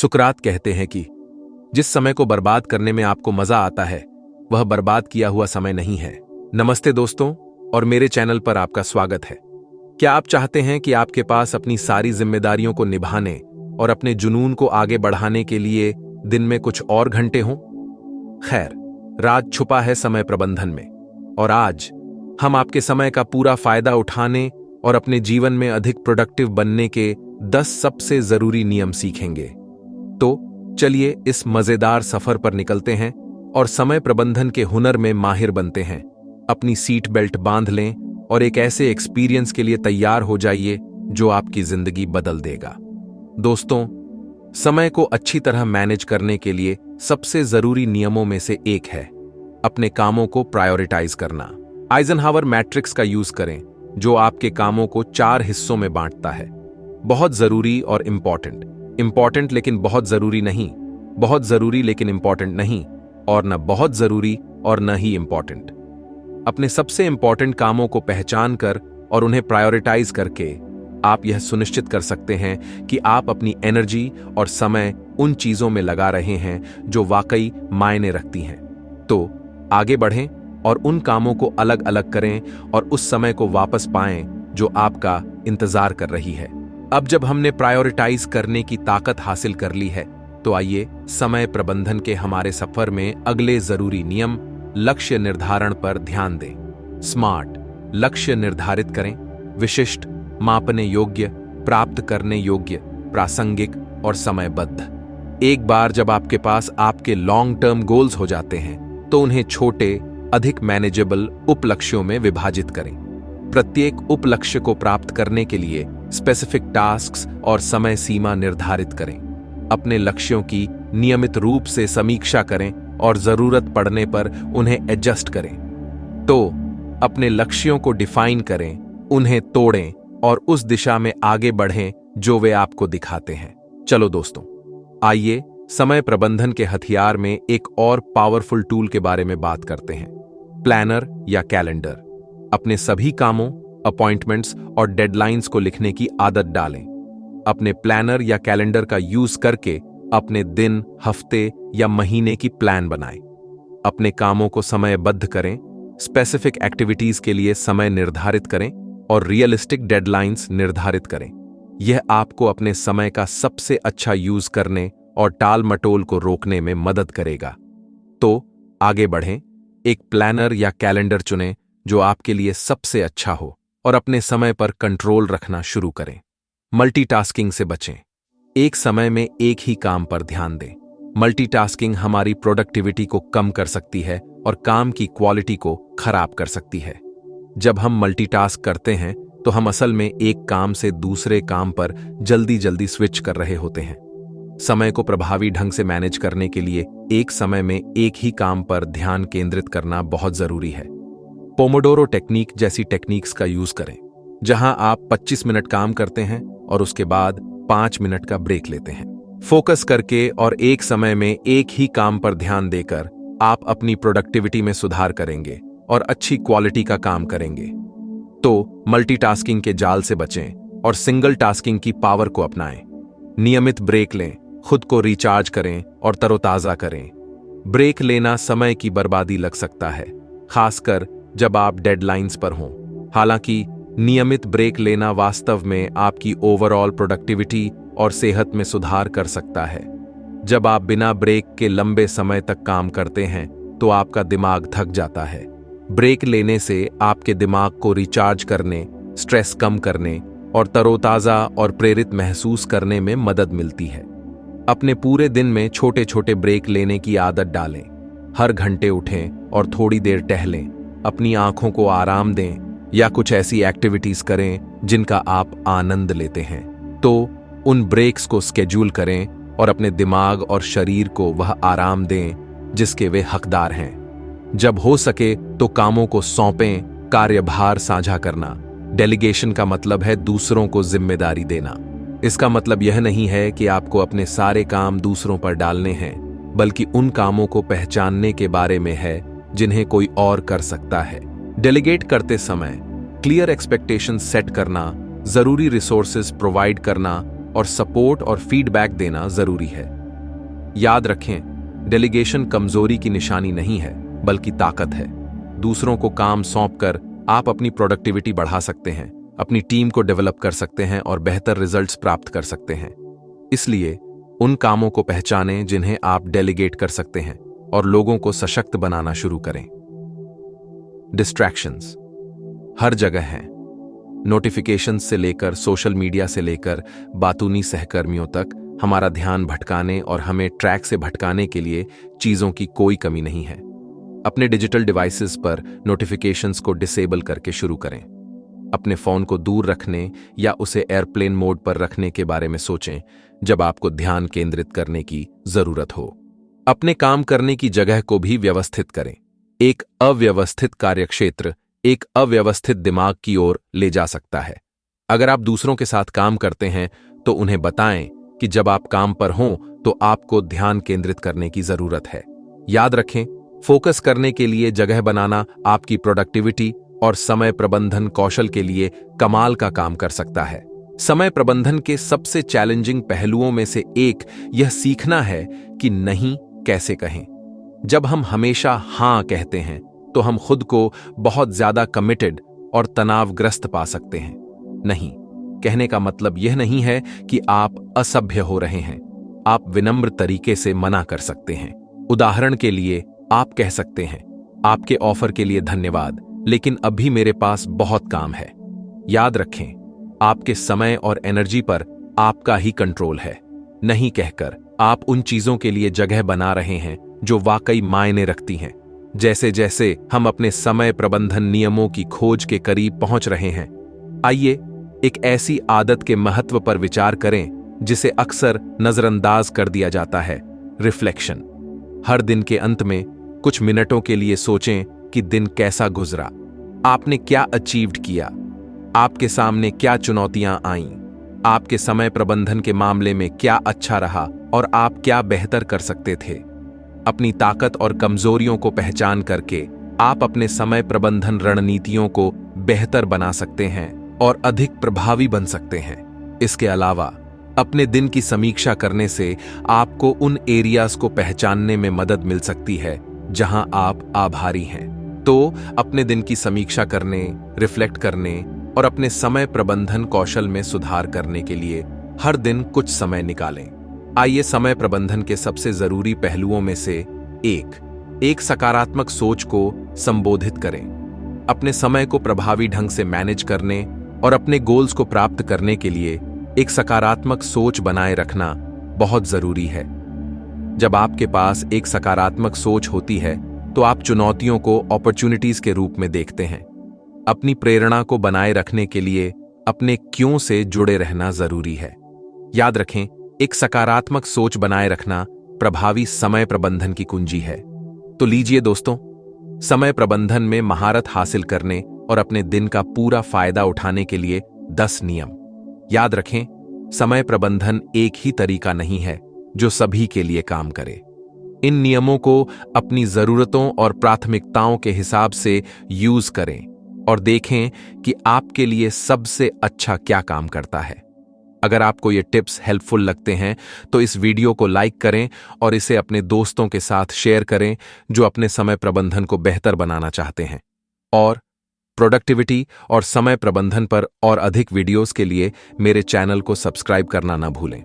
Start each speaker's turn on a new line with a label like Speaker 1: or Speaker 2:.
Speaker 1: सुकरात कहते हैं कि जिस समय को बर्बाद करने में आपको मजा आता है वह बर्बाद किया हुआ समय नहीं है। नमस्ते दोस्तों, और मेरे चैनल पर आपका स्वागत है। क्या आप चाहते हैं कि आपके पास अपनी सारी जिम्मेदारियों को निभाने और अपने जुनून को आगे बढ़ाने के लिए दिन में कुछ और घंटे हों? खैर, राज छुपा है समय प्रबंधन में, और आज हम आपके समय का पूरा फायदा उठाने और अपने जीवन में अधिक प्रोडक्टिव बनने के 10 सबसे जरूरी नियम सीखेंगे। तो चलिए इस मजेदार सफर पर निकलते हैं और समय प्रबंधन के हुनर में माहिर बनते हैं। अपनी सीट बेल्ट बांध लें और एक ऐसे एक्सपीरियंस के लिए तैयार हो जाइए जो आपकी जिंदगी बदल देगा। दोस्तों, समय को अच्छी तरह मैनेज करने के लिए सबसे जरूरी नियमों में से एक है अपने कामों को प्रायोरिटाइज करना। आइजनहावर मैट्रिक्स का यूज करें जो आपके कामों को 4 हिस्सों में बांटता है: बहुत जरूरी और इंपॉर्टेंट, इंपॉर्टेंट लेकिन बहुत जरूरी नहीं, बहुत जरूरी लेकिन इंपॉर्टेंट नहीं, और न बहुत जरूरी और न ही इंपॉर्टेंट। अपने सबसे इंपॉर्टेंट कामों को पहचान कर और उन्हें प्रायोरिटाइज करके आप यह सुनिश्चित कर सकते हैं कि आप अपनी एनर्जी और समय उन चीजों में लगा रहे हैं जो वाकई मायने रखती हैं। तो आगे बढ़ें और उन कामों को अलग अलग करें और उस समय को वापस पाएं जो आपका इंतजार कर रही है। अब जब हमने प्रायोरिटाइज करने की ताकत हासिल कर ली है, तो आइए समय प्रबंधन के हमारे सफर में अगले जरूरी नियम लक्ष्य निर्धारण पर ध्यान दें। स्मार्ट लक्ष्य निर्धारित करें, विशिष्ट, मापने योग्य, प्राप्त करने योग्य, प्रासंगिक और समयबद्ध। एक बार जब आपके पास आपके लॉन्ग टर्म गोल्स हो जाते हैं तो उन्हें छोटे, अधिक मैनेजेबल उपलक्ष्यों में विभाजित करें। प्रत्येक उपलक्ष्य को प्राप्त करने के लिए स्पेसिफिक टास्क्स और समय सीमा निर्धारित करें। अपने लक्ष्यों की नियमित रूप से समीक्षा करें और जरूरत पड़ने पर उन्हें एडजस्ट करें। तो अपने लक्ष्यों को डिफाइन करें, उन्हें तोड़ें और उस दिशा में आगे बढ़ें जो वे आपको दिखाते हैं। चलो दोस्तों, आइए समय प्रबंधन के हथियार में एक और पावरफुल टूल के बारे में बात करते हैं: प्लानर या कैलेंडर। अपने सभी कामों, अपॉइंटमेंट्स और डेडलाइंस को लिखने की आदत डालें। अपने प्लानर या कैलेंडर का यूज करके अपने दिन, हफ्ते या महीने की प्लान बनाएं। अपने कामों को समयबद्ध करें, स्पेसिफिक एक्टिविटीज के लिए समय निर्धारित करें और रियलिस्टिक डेडलाइंस निर्धारित करें। यह आपको अपने समय का सबसे अच्छा यूज करने और टाल मटोल को रोकने में मदद करेगा। तो आगे बढ़ें, एक प्लानर या कैलेंडर चुनें जो आपके लिए सबसे अच्छा हो और अपने समय पर कंट्रोल रखना शुरू करें। मल्टीटास्किंग से बचें। एक समय में एक ही काम पर ध्यान दें। मल्टीटास्किंग हमारी प्रोडक्टिविटी को कम कर सकती है और काम की क्वालिटी को खराब कर सकती है। जब हम मल्टीटास्क करते हैं तो हम असल में एक काम से दूसरे काम पर जल्दी जल्दी स्विच कर रहे होते हैं। समय को प्रभावी ढंग से मैनेज करने के लिए एक समय में एक ही काम पर ध्यान केंद्रित करना बहुत जरूरी है। पोमोडोरो टेक्निक जैसी टेक्निक्स का यूज करें, जहां आप 25 मिनट काम करते हैं और उसके बाद 5 मिनट का ब्रेक लेते हैं। फोकस करके और एक समय में एक ही काम पर ध्यान देकर आप अपनी प्रोडक्टिविटी में सुधार करेंगे और अच्छी क्वालिटी का काम करेंगे। तो मल्टीटास्किंग के जाल से बचें और सिंगल टास्किंग की पावर को अपनाएं। नियमित ब्रेक लें, खुद को रिचार्ज करें और तरोताजा करें। ब्रेक लेना समय की बर्बादी लग सकता है, खासकर जब आप डेडलाइंस पर हों। हालांकि नियमित ब्रेक लेना वास्तव में आपकी ओवरऑल प्रोडक्टिविटी और सेहत में सुधार कर सकता है। जब आप बिना ब्रेक के लंबे समय तक काम करते हैं तो आपका दिमाग थक जाता है। ब्रेक लेने से आपके दिमाग को रिचार्ज करने, स्ट्रेस कम करने और तरोताजा और प्रेरित महसूस करने में मदद मिलती है। अपने पूरे दिन में छोटे छोटे ब्रेक लेने की आदत डालें। हर घंटे उठें और थोड़ी देर टहलें, अपनी आंखों को आराम दें या कुछ ऐसी एक्टिविटीज करें जिनका आप आनंद लेते हैं। तो उन ब्रेक्स को स्केड्यूल करें और अपने दिमाग और शरीर को वह आराम दें जिसके वे हकदार हैं। जब हो सके तो कामों को सौंपें। कार्यभार साझा करना। डेलीगेशन का मतलब है दूसरों को जिम्मेदारी देना। इसका मतलब यह नहीं है कि आपको अपने सारे काम दूसरों पर डालने हैं, बल्कि उन कामों को पहचानने के बारे में है जिन्हें कोई और कर सकता है। डेलीगेट करते समय क्लियर एक्सपेक्टेशंस सेट करना, जरूरी रिसोर्सेज प्रोवाइड करना और सपोर्ट और फीडबैक देना जरूरी है। याद रखें, डेलीगेशन कमजोरी की निशानी नहीं है, बल्कि ताकत है। दूसरों को काम सौंपकर आप अपनी प्रोडक्टिविटी बढ़ा सकते हैं, अपनी टीम को डेवलप कर सकते हैं और बेहतर रिजल्ट्स प्राप्त कर सकते हैं। इसलिए उन कामों को पहचानें जिन्हें आप डेलीगेट कर सकते हैं और लोगों को सशक्त बनाना शुरू करें। डिस्ट्रैक्शंस हर जगह हैं। नोटिफिकेशंस से लेकर सोशल मीडिया से लेकर बातूनी सहकर्मियों तक हमारा ध्यान भटकाने और हमें ट्रैक से भटकाने के लिए चीजों की कोई कमी नहीं है। अपने डिजिटल डिवाइसेस पर नोटिफिकेशंस को डिसेबल करके शुरू करें। अपने फोन को दूर रखने या उसे एयरप्लेन मोड पर रखने के बारे में सोचें जब आपको ध्यान केंद्रित करने की जरूरत हो। अपने काम करने की जगह को भी व्यवस्थित करें। एक अव्यवस्थित कार्यक्षेत्र एक अव्यवस्थित दिमाग की ओर ले जा सकता है। अगर आप दूसरों के साथ काम करते हैं तो उन्हें बताएं कि जब आप काम पर हों तो आपको ध्यान केंद्रित करने की जरूरत है। याद रखें, फोकस करने के लिए जगह बनाना आपकी प्रोडक्टिविटी और समय प्रबंधन कौशल के लिए कमाल का काम कर सकता है। समय प्रबंधन के सबसे चैलेंजिंग पहलुओं में से एक यह सीखना है कि नहीं कैसे कहें। जब हम हमेशा हां कहते हैं तो हम खुद को बहुत ज्यादा कमिटेड और तनावग्रस्त पा सकते हैं। नहीं कहने का मतलब यह नहीं है कि आप असभ्य हो रहे हैं। आप विनम्र तरीके से मना कर सकते हैं। उदाहरण के लिए आप कह सकते हैं, आपके ऑफर के लिए धन्यवाद, लेकिन अभी मेरे पास बहुत काम है। याद रखें, आपके समय और एनर्जी पर आपका ही कंट्रोल है। नहीं कहकर आप उन चीजों के लिए जगह बना रहे हैं जो वाकई मायने रखती हैं। जैसे जैसे हम अपने समय प्रबंधन नियमों की खोज के करीब पहुंच रहे हैं, आइए एक ऐसी आदत के महत्व पर विचार करें जिसे अक्सर नजरअंदाज कर दिया जाता है, रिफ्लेक्शन। हर दिन के अंत में कुछ मिनटों के लिए सोचें कि दिन कैसा गुजरा, आपने क्या अचीव्ड किया, आपके सामने क्या चुनौतियां आईं, आपके समय प्रबंधन के मामले में क्या अच्छा रहा और आप क्या बेहतर कर सकते थे। अपनी ताकत और कमजोरियों को पहचान करके आप अपने समय प्रबंधन रणनीतियों को बेहतर बना सकते हैं और अधिक प्रभावी बन सकते हैं। इसके अलावा अपने दिन की समीक्षा करने से आपको उन एरियाज को पहचानने में मदद मिल सकती है जहां आप आभारी हैं। तो अपने दिन की समीक्षा करने, रिफ्लेक्ट करने और अपने समय प्रबंधन कौशल में सुधार करने के लिए हर दिन कुछ समय निकालें। आइए समय प्रबंधन के सबसे जरूरी पहलुओं में से एक सकारात्मक सोच को संबोधित करें। अपने समय को प्रभावी ढंग से मैनेज करने और अपने गोल्स को प्राप्त करने के लिए एक सकारात्मक सोच बनाए रखना बहुत जरूरी है। जब आपके पास एक सकारात्मक सोच होती है तो आप चुनौतियों को अपॉर्चुनिटीज के रूप में देखते हैं। अपनी प्रेरणा को बनाए रखने के लिए अपने क्यों से जुड़े रहना जरूरी है। याद रखें, एक सकारात्मक सोच बनाए रखना प्रभावी समय प्रबंधन की कुंजी है। तो लीजिए दोस्तों, समय प्रबंधन में महारत हासिल करने और अपने दिन का पूरा फायदा उठाने के लिए 10 नियम। याद रखें, समय प्रबंधन एक ही तरीका नहीं है जो सभी के लिए काम करे। इन नियमों को अपनी जरूरतों और प्राथमिकताओं के हिसाब से यूज करें और देखें कि आपके लिए सबसे अच्छा क्या काम करता है। अगर आपको ये टिप्स हेल्पफुल लगते हैं तो इस वीडियो को लाइक करें और इसे अपने दोस्तों के साथ शेयर करें जो अपने समय प्रबंधन को बेहतर बनाना चाहते हैं। और प्रोडक्टिविटी और समय प्रबंधन पर और अधिक वीडियोस के लिए मेरे चैनल को सब्सक्राइब करना ना भूलें।